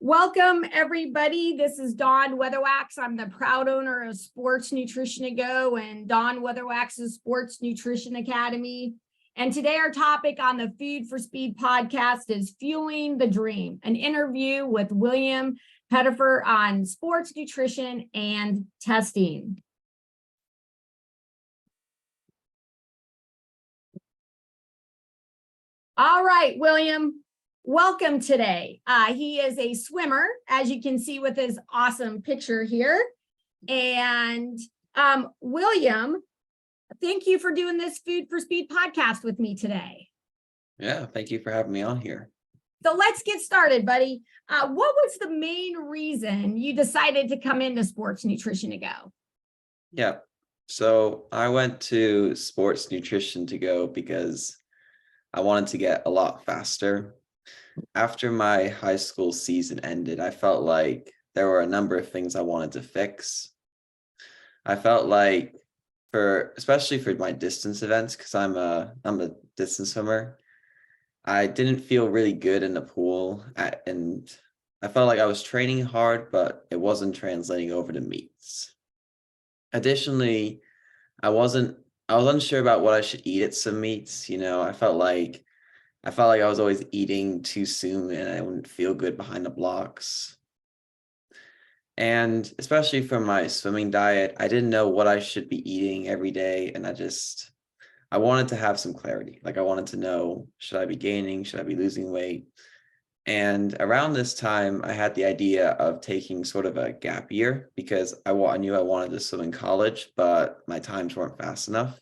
Welcome, everybody. This is Dawn Weatherwax. I'm the proud owner of Sports Nutrition to Go and Dawn Weatherwax's Sports Nutrition Academy. And today our topic on the Food for Speed podcast is Fueling the Dream, an interview with William Pettifer on sports nutrition and testing. All right, William. Welcome today. He is a swimmer, as you can see with his awesome picture here. And William, thank you for doing this Food for Speed podcast with me today. Yeah, thank you for having me on here. So let's get started, buddy. What was the main reason you decided to come into Sports Nutrition to Go? Yeah, so I went to Sports Nutrition to Go because I wanted to get a lot faster. After my high school season ended, I felt like there were a number of things I wanted to fix. I felt like especially for my distance events, because I'm a distance swimmer, I didn't feel really good in the pool, and I felt like I was training hard, but it wasn't translating over to meets. Additionally, I was unsure about what I should eat at some meets. I felt like I was always eating too soon and I wouldn't feel good behind the blocks. And especially for my swimming diet, I didn't know what I should be eating every day. And I wanted to have some clarity. Like I wanted to know, should I be gaining? Should I be losing weight? And around this time, I had the idea of taking sort of a gap year because I knew I wanted to swim in college, but my times weren't fast enough.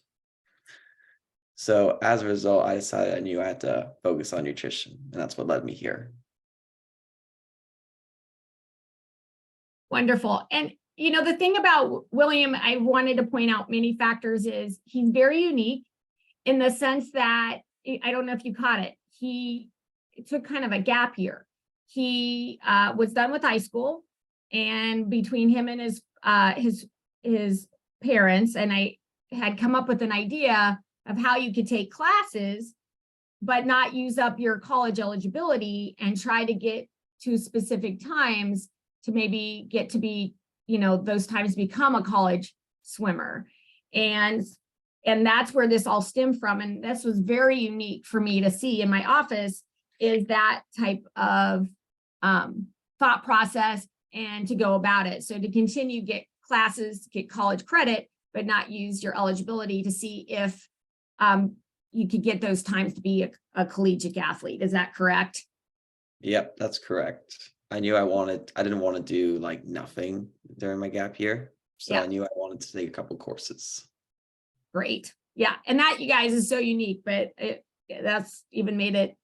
So as a result, I decided I knew I had to focus on nutrition, and that's what led me here. Wonderful. And the thing about William, I wanted to point out many factors is he's very unique in the sense that, I don't know if you caught it, he took kind of a gap year. He was done with high school, and between him and his parents, and I had come up with an idea of how you could take classes, but not use up your college eligibility and try to get to specific times to maybe get to be, those times become a college swimmer. And that's where this all stemmed from. And this was very unique for me to see in my office, is that type of thought process and to go about it. So to continue get classes, get college credit, but not use your eligibility to see if you could get those times to be a collegiate athlete. Is that correct? Yep, that's correct. I knew I didn't want to do like nothing during my gap year. So yeah. I knew I wanted to take a couple courses. Great. Yeah. And that, you guys, is so unique, but that's even made it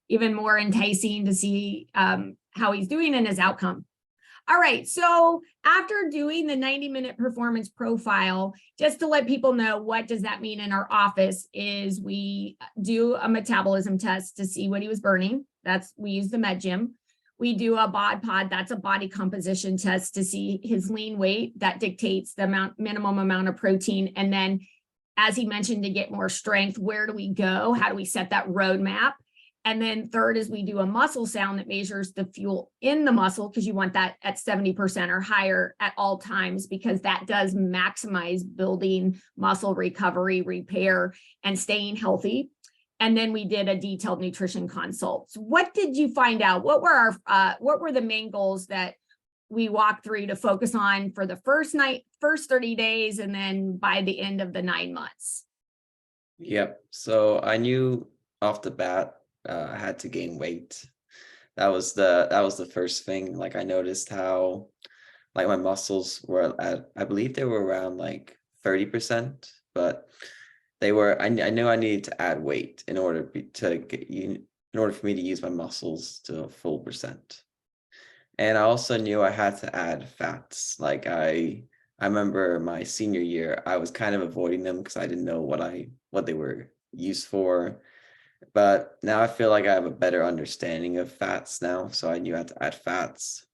even more enticing to see how he's doing and his outcome. All right, so after doing the 90-minute performance profile, just to let people know what does that mean in our office is we do a metabolism test to see what he was burning. We use the Med Gym. We do a bod pod, that's a body composition test to see his lean weight. That dictates the minimum amount of protein. And then, as he mentioned, to get more strength, where do we go? How do we set that roadmap? And then third is we do a muscle sound that measures the fuel in the muscle, because you want that at 70% or higher at all times, because that does maximize building muscle recovery, repair, and staying healthy. And then we did a detailed nutrition consult. So what did you find out? What were the main goals that we walked through to focus on for the first 30 days, and then by the end of the 9 months? Yep. So I knew off the bat, I had to gain weight. That was the first thing. Like I noticed how like my muscles were I believe they were around like 30%, but I knew I needed to add weight in order for me to use my muscles to a full percent. And I also knew I had to add fats. Like I remember my senior year, I was kind of avoiding them because I didn't know what they were used for. But now I feel like I have a better understanding of fats now. So I knew I had to add fats.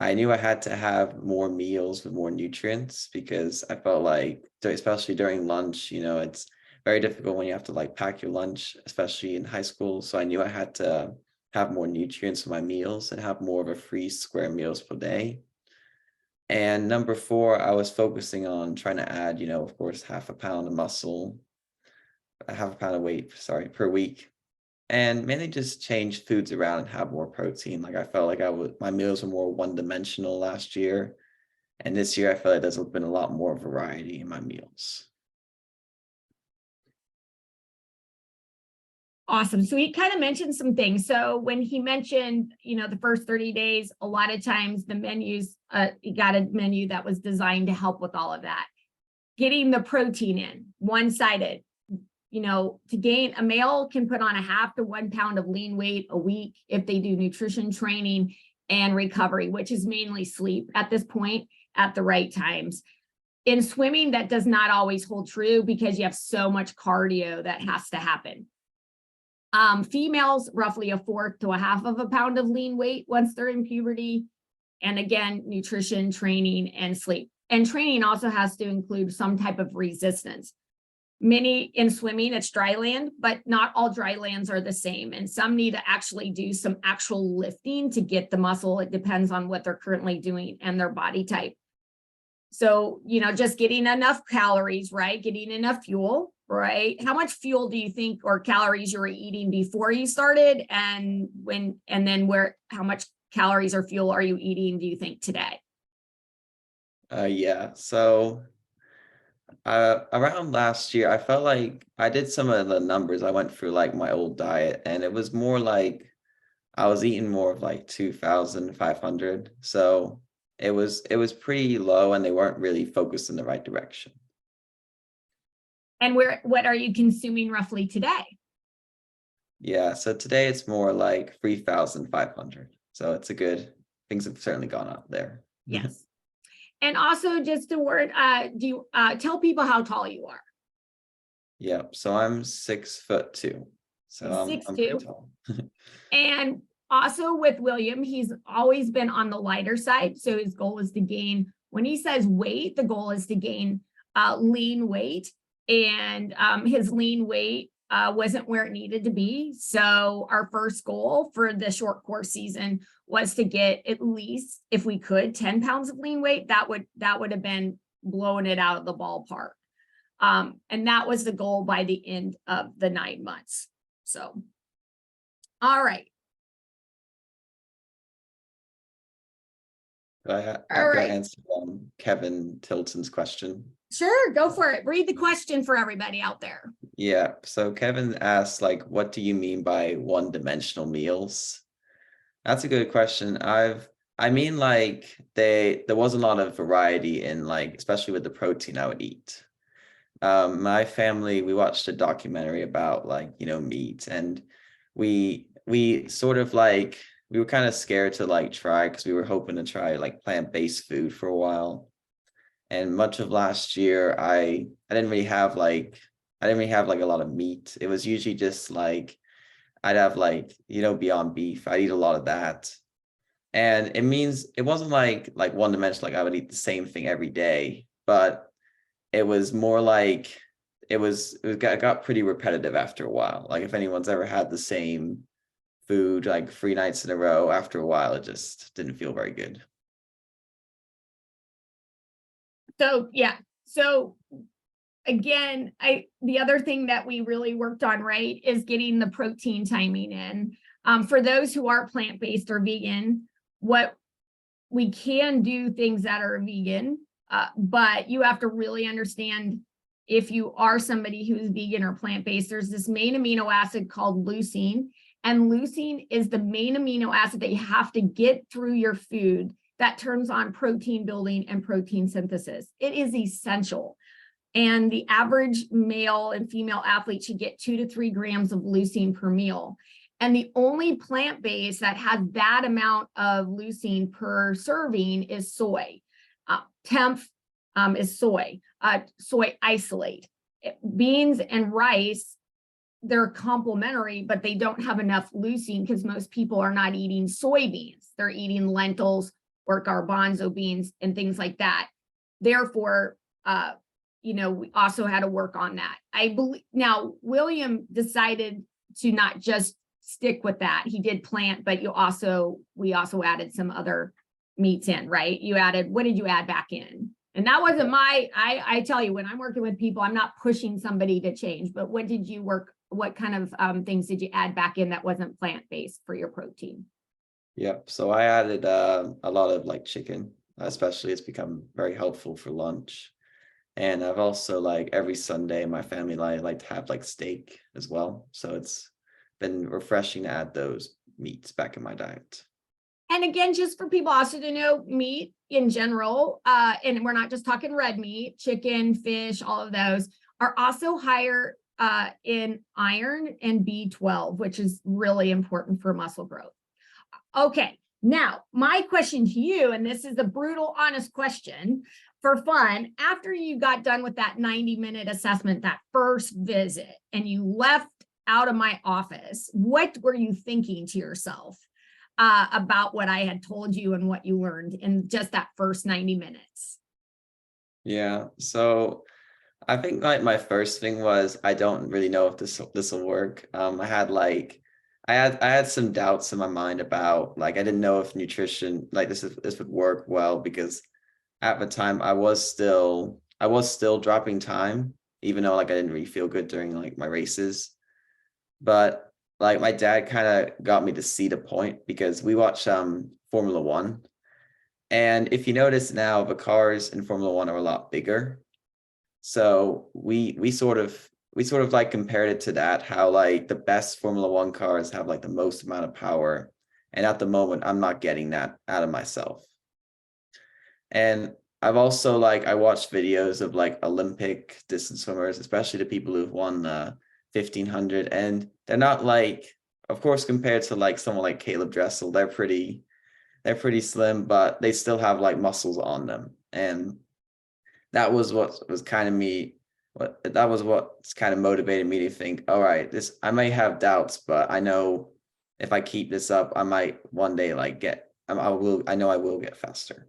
I knew I had to have more meals with more nutrients because I felt like, especially during lunch, it's very difficult when you have to like pack your lunch, especially in high school. So I knew I had to have more nutrients in my meals and have more of a free square meals per day. And number four, I was focusing on trying to add, of course, half a pound of muscle, a half a pound of weight, sorry, per week. And mainly just change foods around and have more protein. Like I felt like my meals were more one-dimensional last year. And this year I feel like there's been a lot more variety in my meals. Awesome. So he kind of mentioned some things. So when he mentioned, the first 30 days, a lot of times the menus, he got a menu that was designed to help with all of that. Getting the protein in, one-sided, to gain, a male can put on a half to 1 pound of lean weight a week if they do nutrition training and recovery, which is mainly sleep at this point at the right times. In swimming, that does not always hold true because you have so much cardio that has to happen. Females, roughly a fourth to a half of a pound of lean weight once they're in puberty. And again, nutrition, training, and sleep. And training also has to include some type of resistance. Many in swimming, it's dry land, but not all dry lands are the same. And some need to actually do some actual lifting to get the muscle. It depends on what they're currently doing and their body type. So, just getting enough calories, right? Getting enough fuel, right? How much fuel do you think or calories you were eating before you started? And how much calories or fuel are you eating, do you think, today? Yeah. So around last year, I felt like I did some of the numbers. I went through like my old diet and it was more like I was eating more of like 2,500. So it was pretty low and they weren't really focused in the right direction. And what are you consuming roughly today? Yeah, so today it's more like 3,500. So things have certainly gone up there. Yes. And also just a word, do you tell people how tall you are? Yeah, so I'm 6'2". So I'm pretty 6'2". tall. And also with William, he's always been on the lighter side. So his goal is to gain, when he says weight, the goal is to gain lean weight. And his lean weight wasn't where it needed to be. So our first goal for the short course season was to get at least, if we could, 10 pounds of lean weight. That would have been blowing it out of the ballpark. And that was the goal by the end of the 9 months. So, all right. Can I answer Kevin Tilton's question? Sure, go for it. Read the question for everybody out there. Yeah, so Kevin asked, like, what do you mean by one-dimensional meals? That's a good question. I mean, like, there was a lot of variety in, like, especially with the protein I would eat. My family, we watched a documentary about, like, meat, and we sort of like, we were kind of scared to like try because we were hoping to try like plant-based food for a while. And much of last year, I didn't really have like a lot of meat. It was usually just like I'd have like, Beyond Beef. I'd eat a lot of that. And it wasn't like one dimensional, like I would eat the same thing every day, but it was more like it got pretty repetitive after a while. Like if anyone's ever had the same food like 3 nights in a row, after a while, it just didn't feel very good. So, yeah. So again, the other thing that we really worked on, right, is getting the protein timing in. For those who are plant-based or vegan, what we can do things that are vegan, but you have to really understand if you are somebody who's vegan or plant-based, there's this main amino acid called leucine. And leucine is the main amino acid that you have to get through your food that turns on protein building and protein synthesis. It is essential. And the average male and female athlete should get 2 to 3 grams of leucine per meal. And the only plant-based that has that amount of leucine per serving is soy. Temph is soy, soy isolate. Beans and rice, they're complementary, but they don't have enough leucine because most people are not eating soybeans. They're eating lentils or garbanzo beans and things like that. Therefore, we also had to work on that. I believe now William decided to not just stick with that. He did plant, but we also added some other meats in, right? What did you add back in? And that wasn't I tell you, when I'm working with people, I'm not pushing somebody to change, but what kind of things did you add back in that wasn't plant-based for your protein? Yep. So I added a lot of like chicken, especially it's become very helpful for lunch. And I've also like every Sunday, my family like to have like steak as well. So it's been refreshing to add those meats back in my diet. And again, just for people also to know, meat in general, and we're not just talking red meat, chicken, fish, all of those are also higher in iron and B12, which is really important for muscle growth. Okay, now my question to you, and this is a brutal, honest question for fun. After you got done with that 90-minute assessment, that first visit, and you left out of my office, what were you thinking to yourself about what I had told you and what you learned in just that first 90 minutes? Yeah. So I think like my first thing was I don't really know if this will work. I had some doubts in my mind about like I didn't know if nutrition like this would work well because at the time I was still dropping time even though like I didn't really feel good during like my races. But like my dad kind of got me to see the point because we watch Formula One. And if you notice now, the cars in Formula One are a lot bigger. So we sort of like compared it to that, how like the best Formula One cars have like the most amount of power. And at the moment, I'm not getting that out of myself. And I've also like I watched videos of like Olympic distance swimmers, especially the people who've won 1500, and they're not like, of course, compared to like someone like Caleb Dressel, they're pretty slim, but they still have like muscles on them. And that was what was kind of me what that was what's kind of motivated me to think, all right, this I may have doubts, but I know if I keep this up, I might one day like I know I will get faster.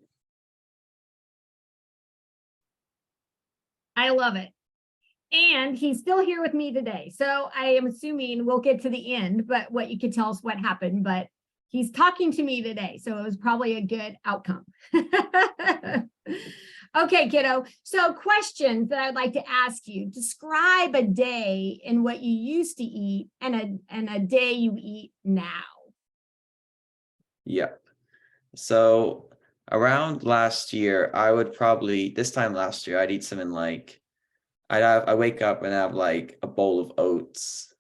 I love it. And he's still here with me today. So I am assuming we'll get to the end, but what you could tell us what happened, but he's talking to me today. So it was probably a good outcome. Okay, kiddo. So questions that I'd like to ask you. Describe a day in what you used to eat and a day you eat now. Yep. So around last year, I would probably this time last year, I'd eat something like I wake up and have like a bowl of oats,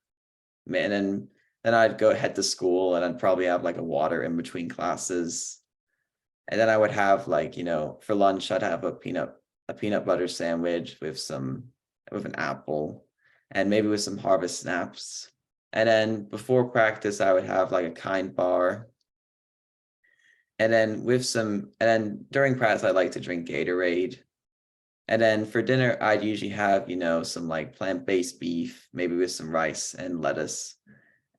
and then I'd go head to school and I'd probably have like a water in between classes. And then I would have like, for lunch, I'd have a peanut butter sandwich with an apple and maybe with some Harvest Snaps. And then before practice, I would have like a Kind bar. And then during practice, I like to drink Gatorade. And then for dinner, I'd usually have, some like plant-based beef, maybe with some rice and lettuce,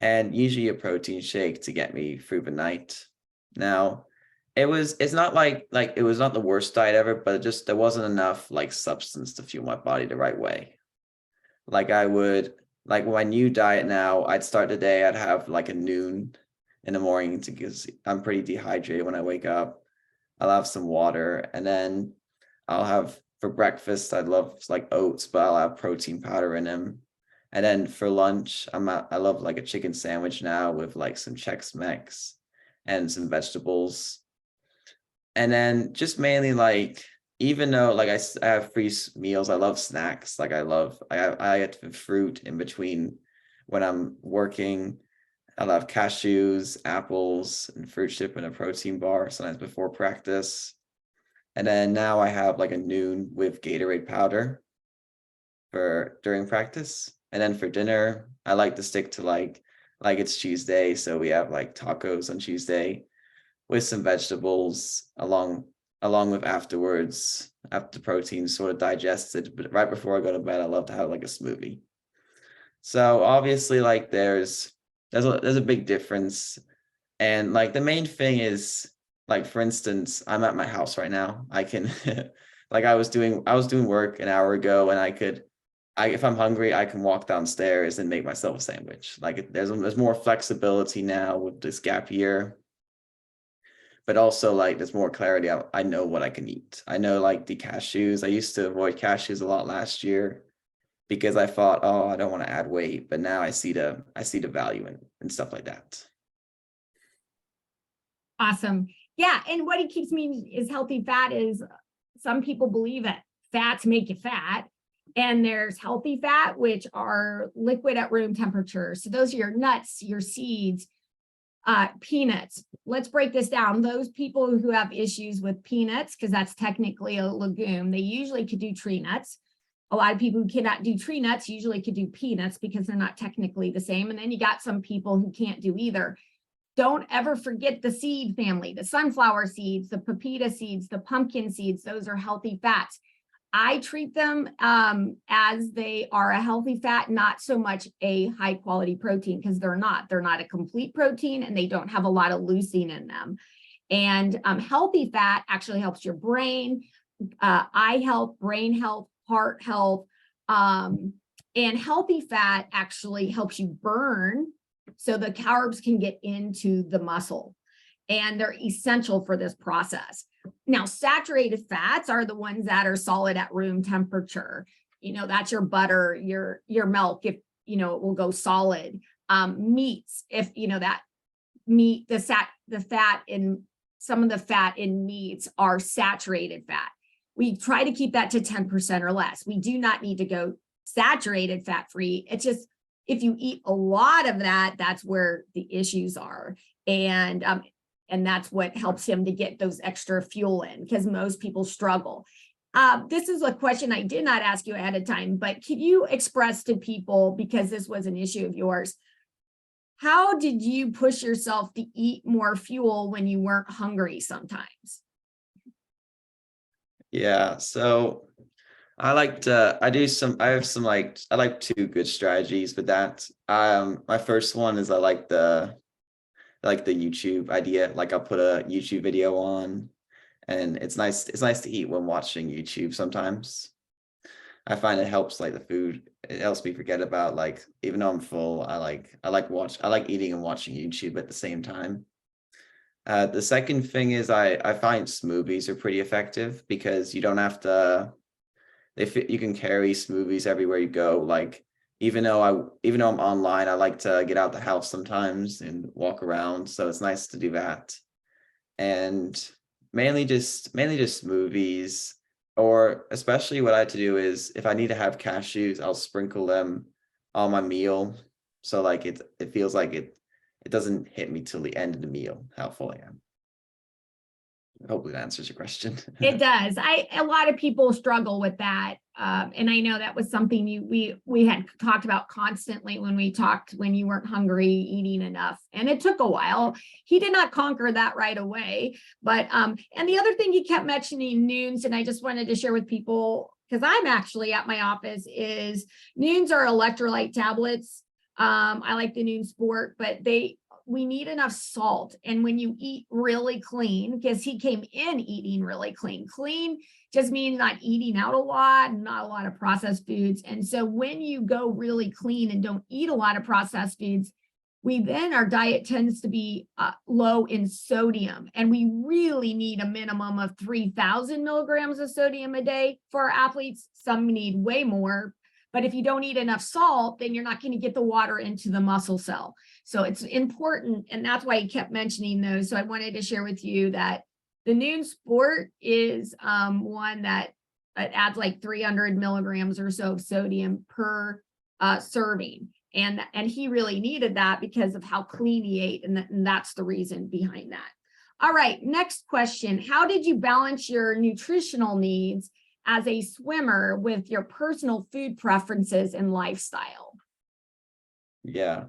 and usually a protein shake to get me through the night. Now, it's not like it was not the worst diet ever, but there wasn't enough like substance to fuel my body the right way. Like like my new diet now, I'd start the day, I'd have like a noon in the morning because I'm pretty dehydrated when I wake up. I'll have some water, and then I'll have for breakfast, I'd love like oats, but I'll have protein powder in them. And then for lunch, I love like a chicken sandwich now with like some Chex Mix and some vegetables. And then just mainly like, even though like I have free meals, I love snacks. Like I have fruit in between when I'm working. I love cashews, apples, and fruit chip and a protein bar sometimes before practice. And then now I have like a noon with Gatorade powder for during practice. And then for dinner, I like to stick to like it's Tuesday, so we have like tacos on Tuesday with some vegetables along with afterwards after the protein sort of digested. But right before I go to bed, I love to have like a smoothie. So obviously, like there's a big difference, and like the main thing is like for instance, I'm at my house right now. I can like I was doing work an hour ago, and if I'm hungry, I can walk downstairs and make myself a sandwich. Like there's more flexibility now with this gap year, but also like there's more clarity. I know what I can eat. I know like the cashews. I used to avoid cashews a lot last year because I thought, oh, I don't want to add weight, but now I see the value in stuff like that. Awesome. Yeah. And what it keeps me is healthy fat is some people believe that fats make you fat. And there's healthy fat, which are liquid at room temperature. So those are your nuts, your seeds, peanuts. Let's break this down. Those people who have issues with peanuts, because that's technically a legume, they usually could do tree nuts. A lot of people who cannot do tree nuts usually could do peanuts because they're not technically the same. And then you got some people who can't do either. Don't ever forget the seed family, the sunflower seeds, the pepita seeds, the pumpkin seeds. Those are healthy fats. I treat them as they are a healthy fat, not so much a high quality protein, because they're not. They're not a complete protein and they don't have a lot of leucine in them. And healthy fat actually helps your brain, eye health, brain health, heart health. And healthy fat actually helps you burn so the carbs can get into the muscle. And they're essential for this process. Now, saturated fats are the ones that are solid at room temperature. You know, that's your butter, your milk, if, you know, it will go solid. Meats, if, you know, that meat, the fat in, some of the fat in meats are saturated fat. We try to keep that to 10% or less. We do not need to go saturated fat free. It's just, if you eat a lot of that, that's where the issues are. And that's what helps him to get those extra fuel in, because most people struggle. This is a question I did not ask you ahead of time, but could you express to people, because this was an issue of yours, how did you push yourself to eat more fuel when you weren't hungry sometimes? Yeah, so I like two good strategies with that. My first one is I like the YouTube idea. Like I'll put a YouTube video on, and it's nice to eat when watching YouTube sometimes. I find it helps like the food. It helps me forget about, like, even though I'm full, I like eating and watching YouTube at the same time. The second thing is I find smoothies are pretty effective because you don't have to, you can carry smoothies everywhere you go. Like even though I'm online, I like to get out the house sometimes and walk around. So it's nice to do that. And mainly just smoothies, or especially what I like to do is if I need to have cashews, I'll sprinkle them on my meal. So like it feels like it doesn't hit me till the end of the meal, how full I am. Hopefully that answers your question. It does. A lot of people struggle with that. And I know that was something we had talked about constantly when we talked, when you weren't hungry, eating enough. And it took a while. He did not conquer that right away. But and the other thing he kept mentioning, Noons, and I just wanted to share with people, because I'm actually at my office, is Noons are electrolyte tablets. I like the Noon Sport, but we need enough salt. And when you eat really clean, because he came in eating really clean just means not eating out a lot, not a lot of processed foods. And so when you go really clean and don't eat a lot of processed foods, our diet tends to be low in sodium. And we really need a minimum of 3,000 milligrams of sodium a day for our athletes. Some need way more. But if you don't eat enough salt, then you're not going to get the water into the muscle cell. So it's important. And that's why he kept mentioning those. So I wanted to share with you that the Noon Sport is one that adds like 300 milligrams or so of sodium per serving. And he really needed that because of how clean he ate. And that's the reason behind that. All right, next question. How did you balance your nutritional needs as a swimmer with your personal food preferences and lifestyle? Yeah.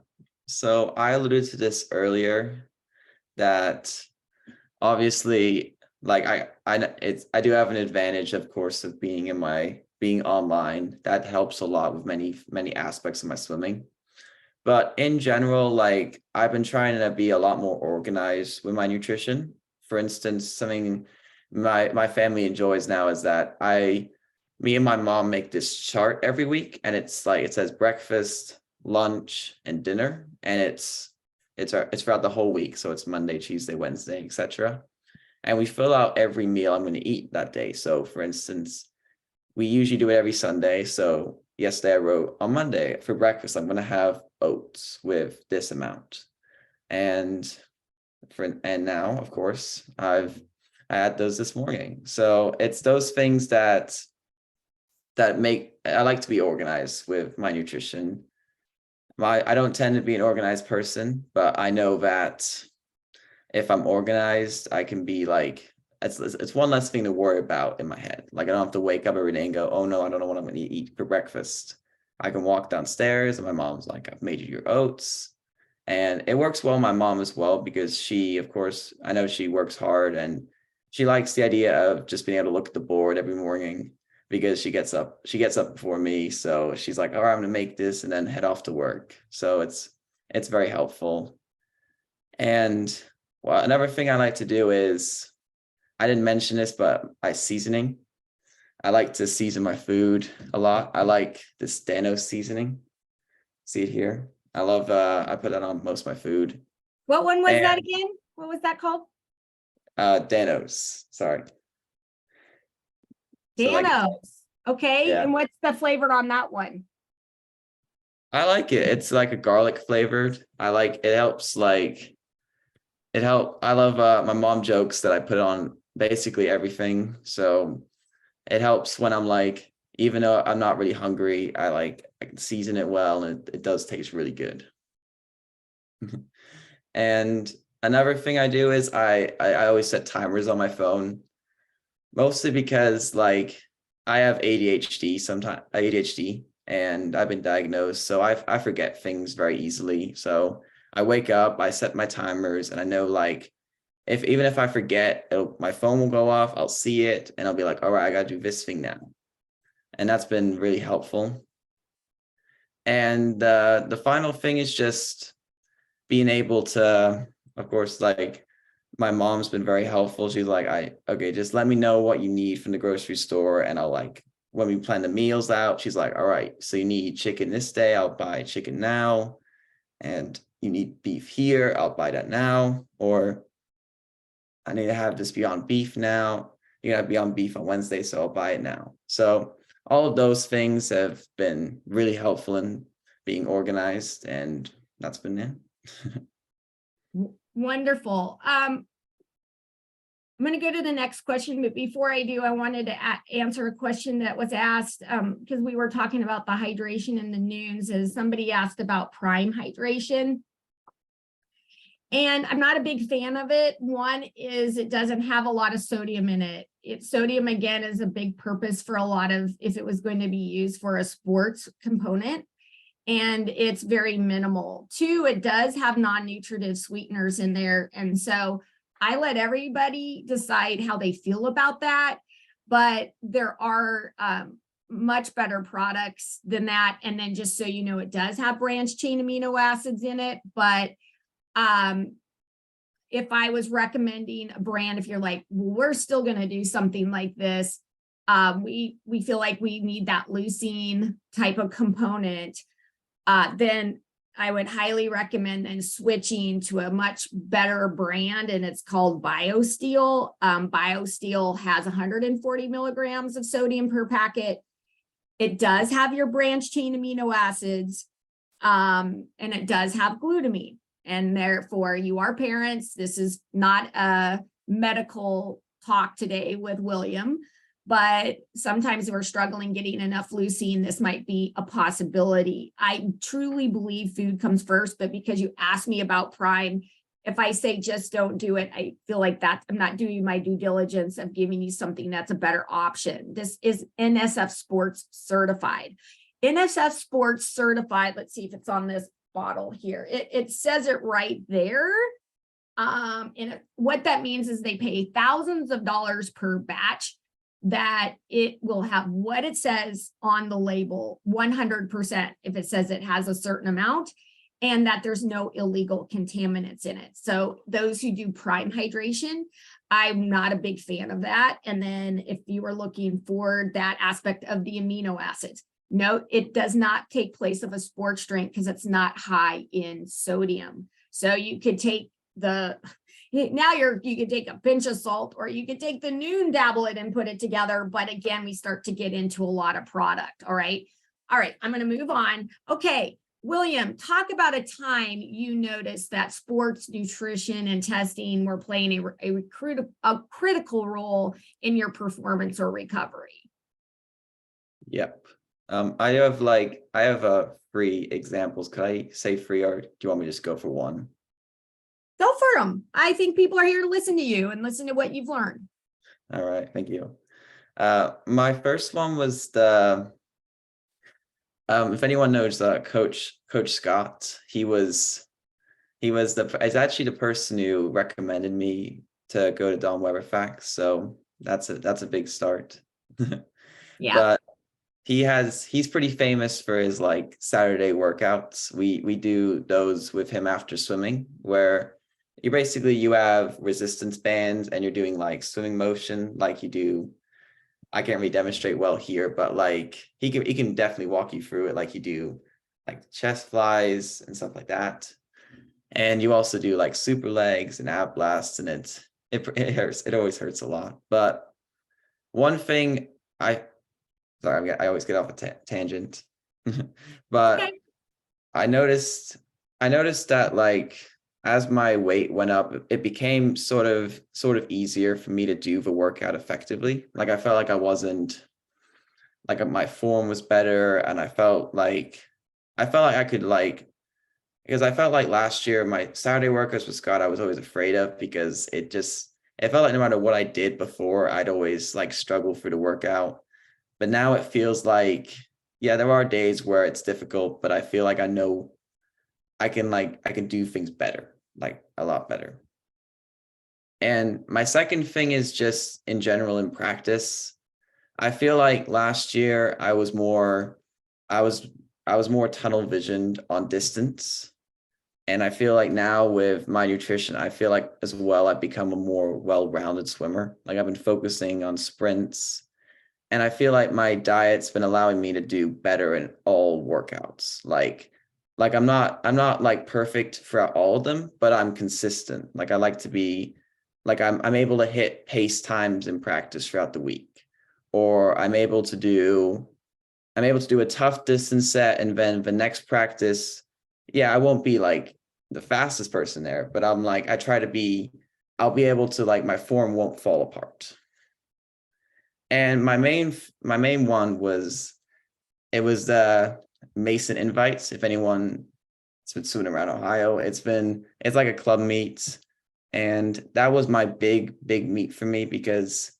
So I alluded to this earlier, that obviously, like I do have an advantage, of course, of being online. That helps a lot with many aspects of my swimming. But in general, like I've been trying to be a lot more organized with my nutrition. For instance, something my family enjoys now is that I me and my mom make this chart every week, and it's like it says breakfast, lunch, and dinner, and it's throughout the whole week. So it's Monday, Tuesday, Wednesday, etc. And we fill out every meal I'm going to eat that day. So for instance, we usually do it every Sunday. So yesterday I wrote on Monday for breakfast, I'm going to have oats with this amount. And now, of course, I had those this morning. So it's those things that make, I like to be organized with my nutrition. I don't tend to be an organized person, but I know that if I'm organized, I can be like, it's one less thing to worry about in my head. Like I don't have to wake up every day and go, oh no, I don't know what I'm going to eat for breakfast. I can walk downstairs and my mom's like, I've made you your oats. And it works well with my mom as well, because she, of course, I know she works hard and she likes the idea of just being able to look at the board every morning, because she gets up before me. So she's like, all right, I'm gonna make this and then head off to work. So it's very helpful. And well, another thing I like to do is, I didn't mention this, but seasoning. I like to season my food a lot. I like this Danos seasoning. See it here? I love, I put that on most of my food. What one was that And again? What was that called? Danos, sorry. So like, Danos. Okay. yeah, And what's the flavor on that one? I like it. It's like a garlic flavored. I like, it helps like, I love, my mom jokes that I put on basically everything. So it helps when I'm like, even though I'm not really hungry, I can season it well, and it does taste really good. And another thing I do is I always set timers on my phone, mostly because like I have ADHD, and I've been diagnosed, so I forget things very easily. So I wake up, I set my timers, and I know like even if I forget, my phone will go off, I'll see it, and I'll be like, all right, I gotta do this thing now. And that's been really helpful. And the final thing is just being able to, of course, like my mom's been very helpful. She's like, okay, just let me know what you need from the grocery store. And I'll like, when we plan the meals out, she's like, all right, so you need chicken this day, I'll buy chicken now. And you need beef here, I'll buy that now. Or I need to have this Beyond Beef now. You're gonna have Beyond Beef on Wednesday, so I'll buy it now. So all of those things have been really helpful in being organized, and that's been it. Wonderful. I'm going to go to the next question, but before I do, I wanted to answer a question that was asked because we were talking about the hydration in the noons, as somebody asked about prime hydration. And I'm not a big fan of it. One is it doesn't have a lot of sodium in it. Sodium, again, is a big purpose for a lot of, if it was going to be used for a sports component, and it's very minimal. Two, it does have non-nutritive sweeteners in there. And so I let everybody decide how they feel about that, but there are much better products than that. And then just so you know, it does have branched chain amino acids in it, but if I was recommending a brand, if you're like, well, we're still going to do something like this, we feel like we need that leucine type of component, then I would highly recommend then switching to a much better brand, and it's called BioSteel. BioSteel has 140 milligrams of sodium per packet. It does have your branched chain amino acids, and it does have glutamine. And therefore, you are parents. This is not a medical talk today with William, but sometimes we're struggling getting enough leucine. This might be a possibility. I truly believe food comes first, but because you asked me about prime, if I say just don't do it, I feel like that I'm not doing my due diligence of giving you something that's a better option. This is NSF Sports certified. NSF Sports certified, let's see if it's on this bottle here. It says it right there. And what that means is they pay thousands of dollars per batch, that it will have what it says on the label 100%. If it says it has a certain amount, and that there's no illegal contaminants in it. So those who do prime hydration, I'm not a big fan of that. And then if you are looking for that aspect of the amino acids, no, it does not take place of a sports drink because it's not high in sodium. So you could take you could take a pinch of salt, or you could take the Noon tablet and put it together. But again, we start to get into a lot of product. All right. I'm going to move on. Okay. William, talk about a time you noticed that sports nutrition and testing were playing a critical role in your performance or recovery. Yep. I have 3 examples. Could I say 3, or do you want me to just go for one? Go for them. I think people are here to listen to you and listen to what you've learned. All right, thank you. My first one was if anyone knows Coach Scott, he's actually the person who recommended me to go to Weatherwax. So that's a big start. Yeah. But he's pretty famous for his like Saturday workouts. We do those with him after swimming, where you have resistance bands and you're doing like swimming motion like you do. I can't really demonstrate well here, but like he can definitely walk you through it like you do like chest flies and stuff like that. And you also do like super legs and ab blasts, and it hurts. It always hurts a lot. But one thing I always get off a tangent, but Okay. I noticed that like as my weight went up, it became sort of easier for me to do the workout effectively. Like I felt like my form was better, and I felt like I could because I felt like last year my Saturday workouts with Scott I was always afraid of, because it felt like no matter what I did before, I'd always like struggle through the workout. But now it feels like, yeah, there are days where it's difficult, but I feel like I know I can do things better, like a lot better. And my second thing is just in general in practice. I feel like last year I was more tunnel visioned on distance. And I feel like now with my nutrition, I feel like as well I've become a more well-rounded swimmer. Like I've been focusing on sprints, and I feel like my diet's been allowing me to do better in all workouts. Like I'm not like perfect throughout all of them, but I'm consistent. Like I like to be like I'm able to hit pace times in practice throughout the week. Or I'm able to do a tough distance set, and then the next practice, yeah, I won't be like the fastest person there, but I'll be able to, like, my form won't fall apart. And my main one was, it was the Mason invites. If anyone has been swimming around Ohio, it's like a club meet. And that was my big meet for me, because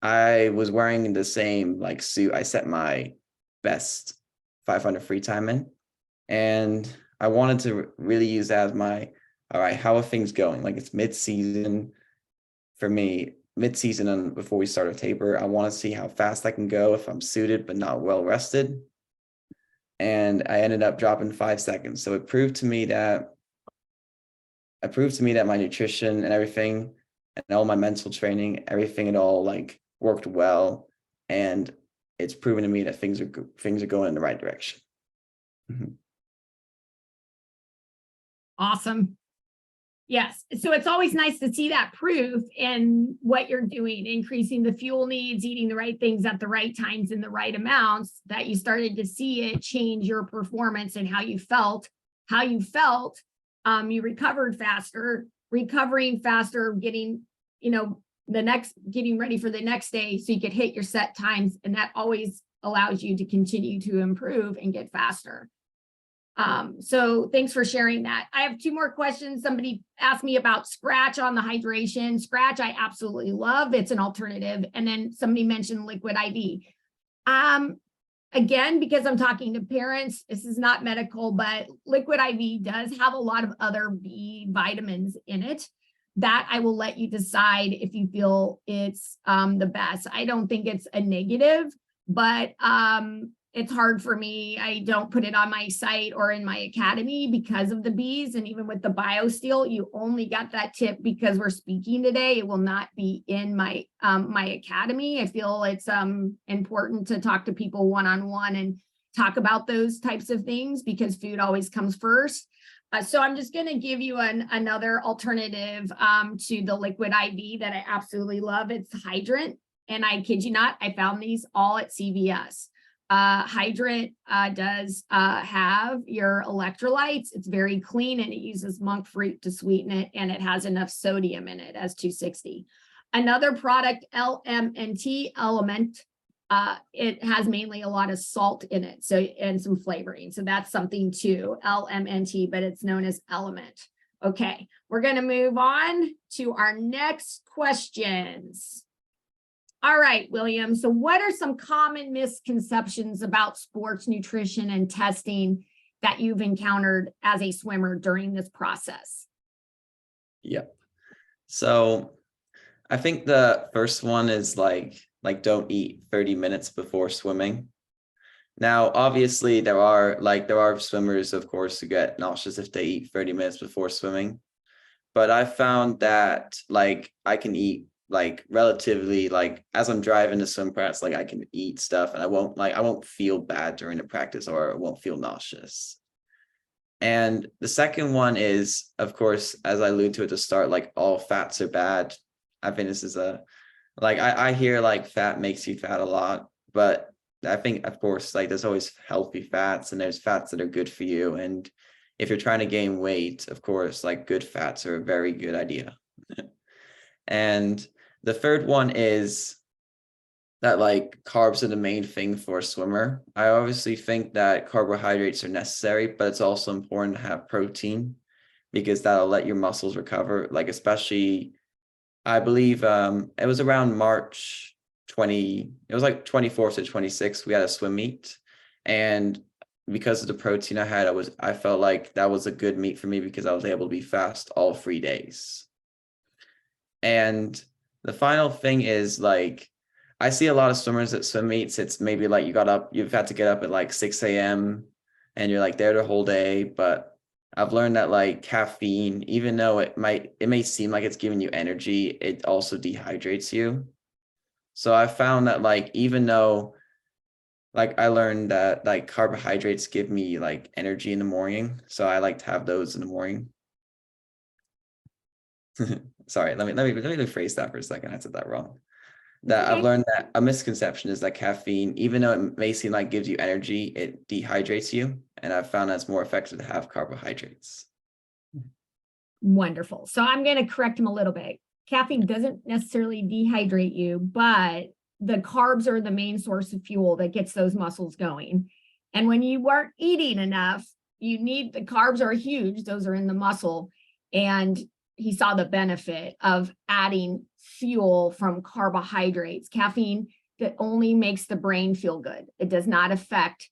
I was wearing the same like suit I set my best 500 free time in. And I wanted to really use that as my, all right, how are things going? Like it's mid-season for me, mid-season and before we start a taper. I want to see how fast I can go if I'm suited but not well rested. And I ended up dropping 5 seconds. So it proved to me that my nutrition and everything and all my mental training, everything, it all like worked well. And it's proven to me that things are going in the right direction. Mm-hmm. Awesome. Yes. So it's always nice to see that proof in what you're doing, increasing the fuel needs, eating the right things at the right times in the right amounts, that you started to see it change your performance and how you felt. You recovered faster, recovering faster, getting, getting ready for the next day so you could hit your set times. And that always allows you to continue to improve and get faster. So thanks for sharing that. I have 2 more questions. Somebody asked me about Scratch on the hydration. Scratch, I absolutely love. It's an alternative. And then somebody mentioned Liquid IV. Again, because I'm talking to parents, this is not medical, but Liquid IV does have a lot of other B vitamins in it that I will let you decide if you feel it's the best. I don't think it's a negative, but it's hard for me. I don't put it on my site or in my academy because of the bees. And even with the BioSteel, you only got that tip because we're speaking today. It will not be in my my academy. I feel it's important to talk to people one-on-one and talk about those types of things because food always comes first. So I'm just going to give you another alternative to the liquid IV that I absolutely love. It's Hydrant. And I kid you not, I found these all at CVS. Hydrant does have your electrolytes. It's very clean and it uses monk fruit to sweeten it, and it has enough sodium in it as 260. Another product, LMNT, Element, it has mainly a lot of salt in it, so and some flavoring. So that's something too, LMNT, but it's known as Element. Okay, we're going to move on to our next questions. All right, William. So what are some common misconceptions about sports nutrition and testing that you've encountered as a swimmer during this process? Yep. So I think the first one is like don't eat 30 minutes before swimming. Now, obviously there are swimmers, of course, who get nauseous if they eat 30 minutes before swimming. But I found that like I can eat like relatively like as I'm driving to swim practice, like I can eat stuff and I won't feel bad during the practice or I won't feel nauseous. And the second one is, of course, as I alluded to at the start, like all fats are bad. I think this is I hear like fat makes you fat a lot, but I think, of course, like there's always healthy fats and there's fats that are good for you. And if you're trying to gain weight, of course, like good fats are a very good idea. And the third one is that like carbs are the main thing for a swimmer. I obviously think that carbohydrates are necessary, but it's also important to have protein because that'll let your muscles recover. Like especially, I believe it was around March 20, it was like 24th to 26th, we had a swim meet. And because of the protein I had, I felt like that was a good meet for me because I was able to be fast all 3 days. And the final thing is like, I see a lot of swimmers at swim meets. It's maybe like you've had to get up at like 6 a.m. and you're like there the whole day. But I've learned that like caffeine, even though it may seem like it's giving you energy, it also dehydrates you. So I found that like, even though like I learned that like carbohydrates give me like energy in the morning. So I like to have those in the morning. Sorry, let me rephrase that for a second. I said that wrong. That I've learned that a misconception is that caffeine, even though it may seem like gives you energy, it dehydrates you. And I've found that it's more effective to have carbohydrates. Wonderful. So I'm going to correct him a little bit. Caffeine doesn't necessarily dehydrate you, but the carbs are the main source of fuel that gets those muscles going. And when you weren't eating enough, the carbs are huge. Those are in the muscle. And he saw the benefit of adding fuel from carbohydrates. Caffeine that only makes the brain feel good. It does not affect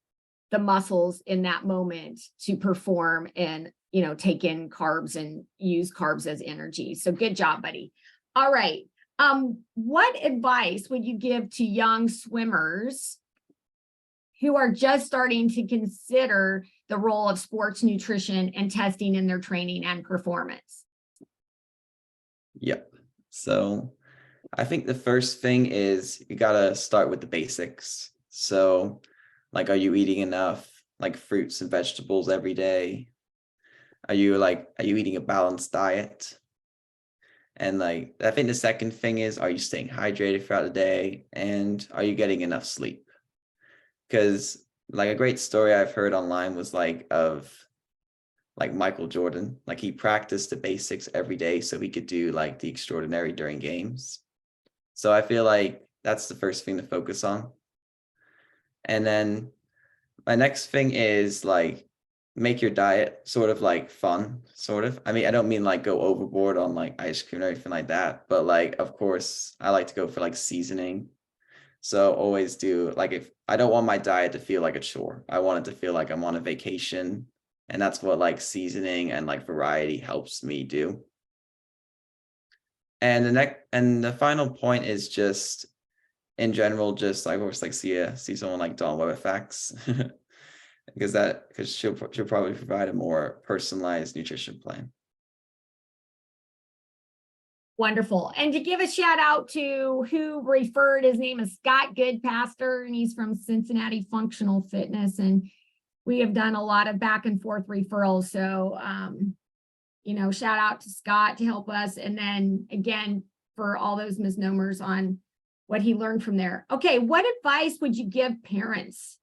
the muscles in that moment to perform and, take in carbs and use carbs as energy. So good job, buddy. All right. What advice would you give to young swimmers who are just starting to consider the role of sports nutrition and testing in their training and performance? Yep. So I think the first thing is you got to start with the basics. So like, are you eating enough like fruits and vegetables every day? Are you eating a balanced diet? And like, I think the second thing is, are you staying hydrated throughout the day? And are you getting enough sleep? Because like a great story I've heard online was of Michael Jordan, like he practiced the basics every day so he could do like the extraordinary during games. So I feel like that's the first thing to focus on. And then my next thing is like make your diet sort of like fun, sort of. I mean, I don't mean like go overboard on like ice cream or anything like that, but like, of course, I like to go for like seasoning. So always do like, if I don't want my diet to feel like a chore, I want it to feel like I'm on a vacation. And that's what like seasoning and like variety helps me do. And the final point is just in general, just like, of course, like see someone like Dawn Weatherwax, because she'll probably provide a more personalized nutrition plan. Wonderful. And to give a shout out to who referred, his name is Scott Goodpaster, and he's from Cincinnati Functional Fitness. And we have done a lot of back and forth referrals. So, shout out to Scott to help us. And then again, for all those misnomers on what he learned from there. Okay, what advice would you give parents?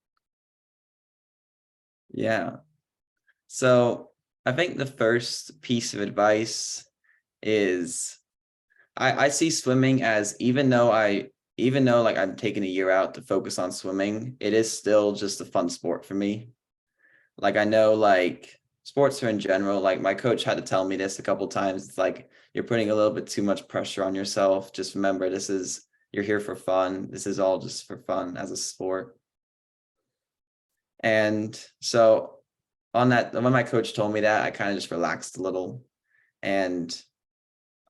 Yeah. So I think the first piece of advice is I see swimming as, even though like I'm taking a year out to focus on swimming, it is still just a fun sport for me. Like, I know, like, sports are in general, like my coach had to tell me this a couple times. It's like, you're putting a little bit too much pressure on yourself. Just remember, you're here for fun. This is all just for fun as a sport. And so on that, when my coach told me that, I kind of just relaxed a little. And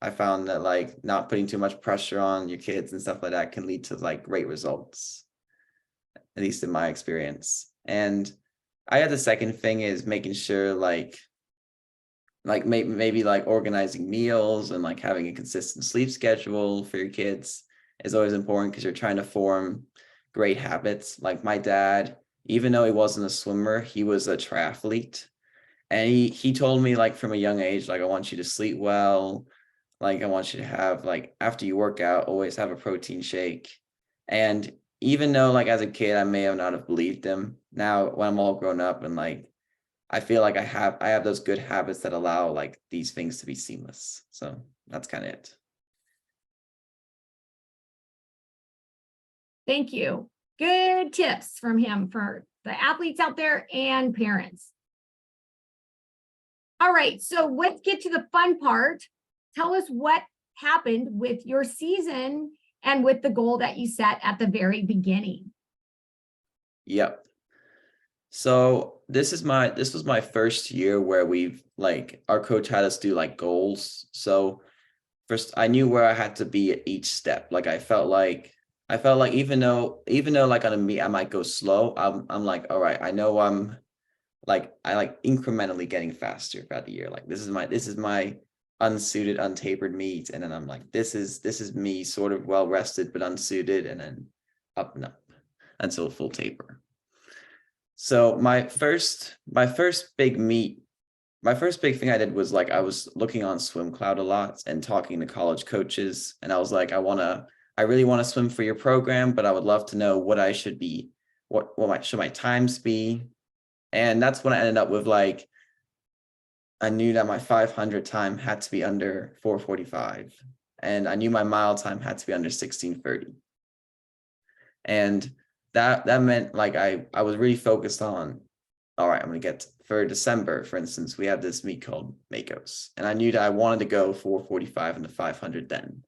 I found that, like, not putting too much pressure on your kids and stuff like that can lead to, like, great results, at least in my experience. And I had the second thing is making sure, like maybe like organizing meals and like having a consistent sleep schedule for your kids is always important, because you're trying to form great habits. Like, my dad, even though he wasn't a swimmer, he was a triathlete. And he told me, like, from a young age, like, I want you to sleep well. Like, I want you to have, like, after you work out, always have a protein shake. And even though, like, as a kid, I may have not have believed him, now when I'm all grown up and, like, I feel like I have those good habits that allow, like, these things to be seamless. So that's kind of it. Thank you. Good tips from him for the athletes out there and parents. All right, so let's get to the fun part. Tell us what happened with your season and with the goal that you set at the very beginning. Yep. So this was my first year where our coach had us do, like, goals. So first, I knew where I had to be at each step. Like, I felt like even though like on a meet I might go slow, I'm like, all right, I know I like incrementally getting faster throughout the year. Like, this is my unsuited, untapered meet, and then I'm like, this is me sort of well rested but unsuited, and then up and up until full taper. So my first big meet, my first big thing I did was, like, I was looking on Swim Cloud a lot and talking to college coaches, and I was like, I really want to swim for your program, but I would love to know what I should be, should my times be. And that's when I ended up with, like, I knew that my 500 time had to be under 4:45, and I knew my mile time had to be under 16:30. And that meant, like, I was really focused on, all right, I'm going to get for December, for instance, we have this meet called Makos, and I knew that I wanted to go 4:45 in the 500 then.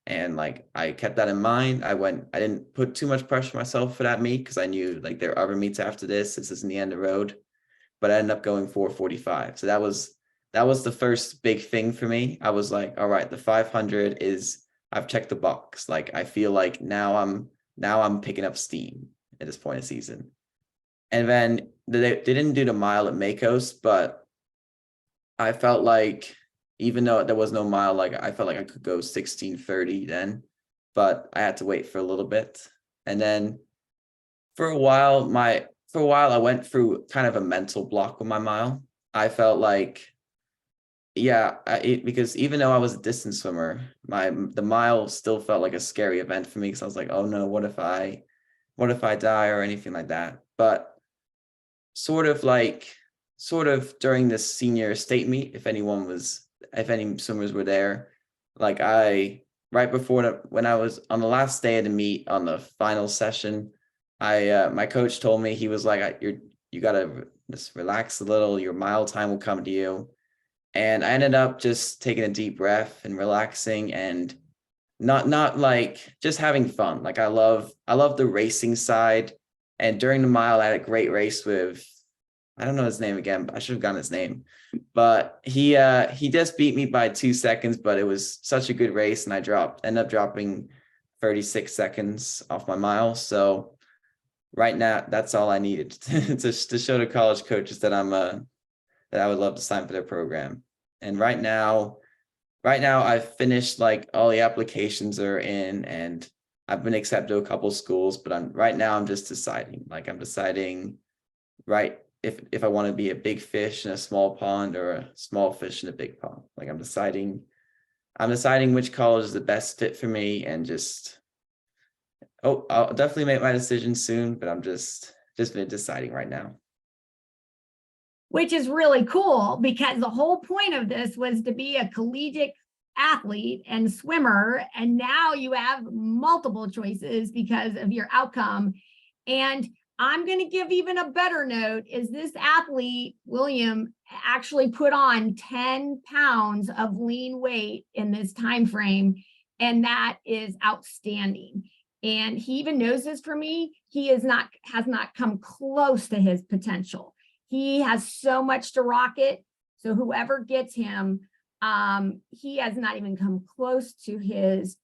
And, like, I kept that in mind. I didn't put too much pressure on myself for that meet, because I knew, like, there are other meets after this. This isn't the end of the road. But I ended up going 4:45. So that was the first big thing for me. I was like, all right, the 500 is, I've checked the box. Like, I feel like now I'm picking up steam at this point of season. And then they didn't do the mile at Makos, but I felt like, even though there was no mile, like, I felt like I could go 16:30 then, but I had to wait for a little bit. And then for a while I went through kind of a mental block with my mile. I felt like, because even though I was a distance swimmer, the mile still felt like a scary event for me, because I was like, oh no, what if I die or anything like that. But sort of during this senior state meet, if any swimmers were there, like, right before when I was on the last day of the meet, on the final session, my coach told me, he was like, you gotta just relax a little, your mile time will come to you. And I ended up just taking a deep breath and relaxing, and not like, just having fun. Like, I love the racing side. And during the mile, I had a great race with, I don't know his name again, but I should have gotten his name. But he just beat me by 2 seconds, but it was such a good race, and I ended up dropping 36 seconds off my mile. So right now, that's all I needed to show the college coaches that that I would love to sign for their program. And right now I've finished, like, all the applications are in, and I've been accepted to a couple schools, but I'm just deciding. Like, I'm deciding, right, if I want to be a big fish in a small pond or a small fish in a big pond. Like, I'm deciding which college is the best fit for me, and I'll definitely make my decision soon, but I'm just been deciding right now. Which is really cool, because the whole point of this was to be a collegiate athlete and swimmer. And now you have multiple choices because of your outcome. And I'm going to give even a better note is this athlete, William, actually put on 10 pounds of lean weight in this time frame. And that is outstanding. And he even knows this for me. He has not come close to his potential. He has so much to rocket. So whoever gets him, he has not even come close to his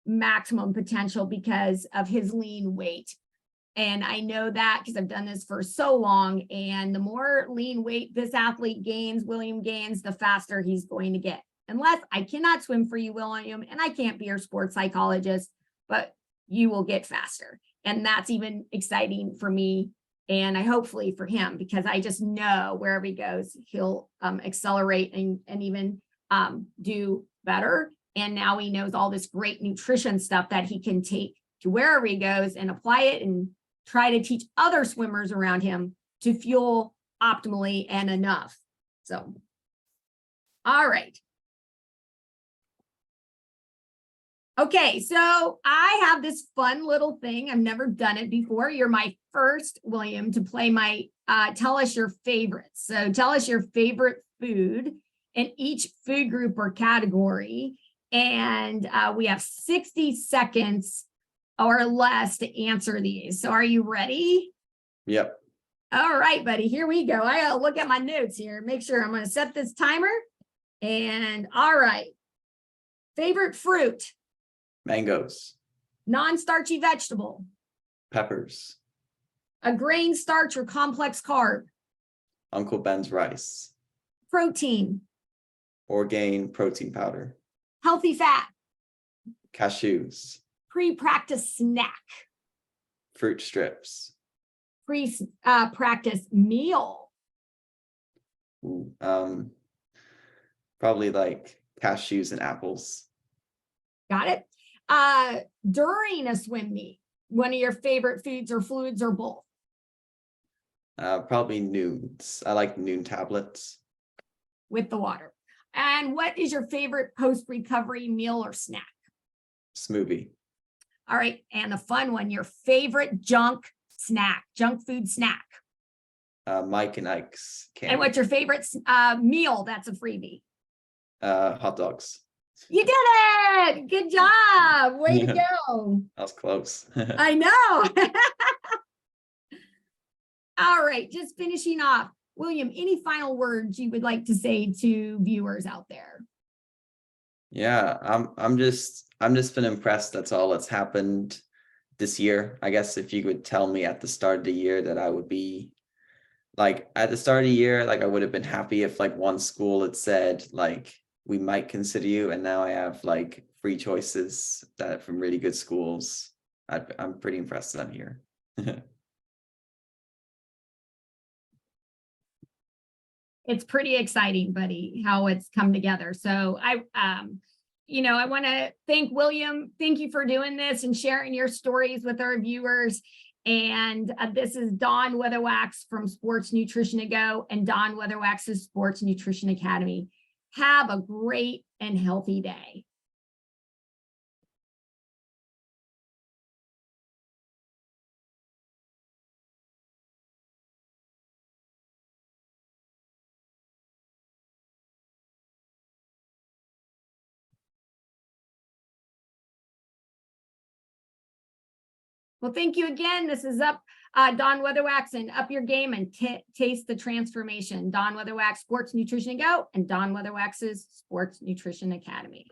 maximum potential because of his lean weight. And I know that because I've done this for so long. And the more lean weight this athlete gains, William gains, the faster he's going to get. Unless I cannot swim for you, William, and I can't be your sports psychologist, but you will get faster. And that's even exciting for me. And I hopefully for him, because I just know wherever he goes, he'll accelerate and even do better. And now he knows all this great nutrition stuff that he can take to wherever he goes and apply it and try to teach other swimmers around him to fuel optimally and enough. So, all right. Okay, so I have this fun little thing. I've never done it before. You're my first, William, to play my tell us your favorites. So tell us your favorite food in each food group or category. And we have 60 seconds or less to answer these. So are you ready? Yep. All right, buddy, here we go. I gotta look at my notes here. Make sure I'm gonna set this timer. And all right, favorite fruit. Mangoes. Non-starchy vegetable. Peppers. A grain, starch, or complex carb. Uncle Ben's rice. Protein. Orgain protein powder. Healthy fat. Cashews. Pre-practice snack. Fruit strips. Pre-practice meal. Ooh, probably like cashews and apples. Got it. During a swim meet, one of your favorite foods or fluids or both? Probably noons. I like noon tablets. With the water. And what is your favorite post-recovery meal or snack? Smoothie. All right. And the fun one, your favorite junk food snack. Mike and Ike's candy. And what's your favorite meal that's a freebie? Hot dogs. You did it. Good job. Way to go. That was close. I know. All right. Just finishing off. William, any final words you would like to say to viewers out there? Yeah, I'm just been impressed. That's all that's happened this year. I guess if you would tell me at the start of the year that I would be like at the start of the year, like I would have been happy if like one school had said like we might consider you, and now I have like 3 choices that from really good schools. I'm pretty impressed that I'm here. It's pretty exciting, buddy, how it's come together. So I want to thank William. Thank you for doing this and sharing your stories with our viewers. And this is Dawn Weatherwax from Sports Nutrition to Go and Dawn Weatherwax's Sports Nutrition Academy. Have a great and healthy day. Well, thank you again. This is Dawn Weatherwax and Up Your Game and Taste the Transformation. Dawn Weatherwax Sports Nutrition to Go and Dawn Weatherwax's Sports Nutrition Academy.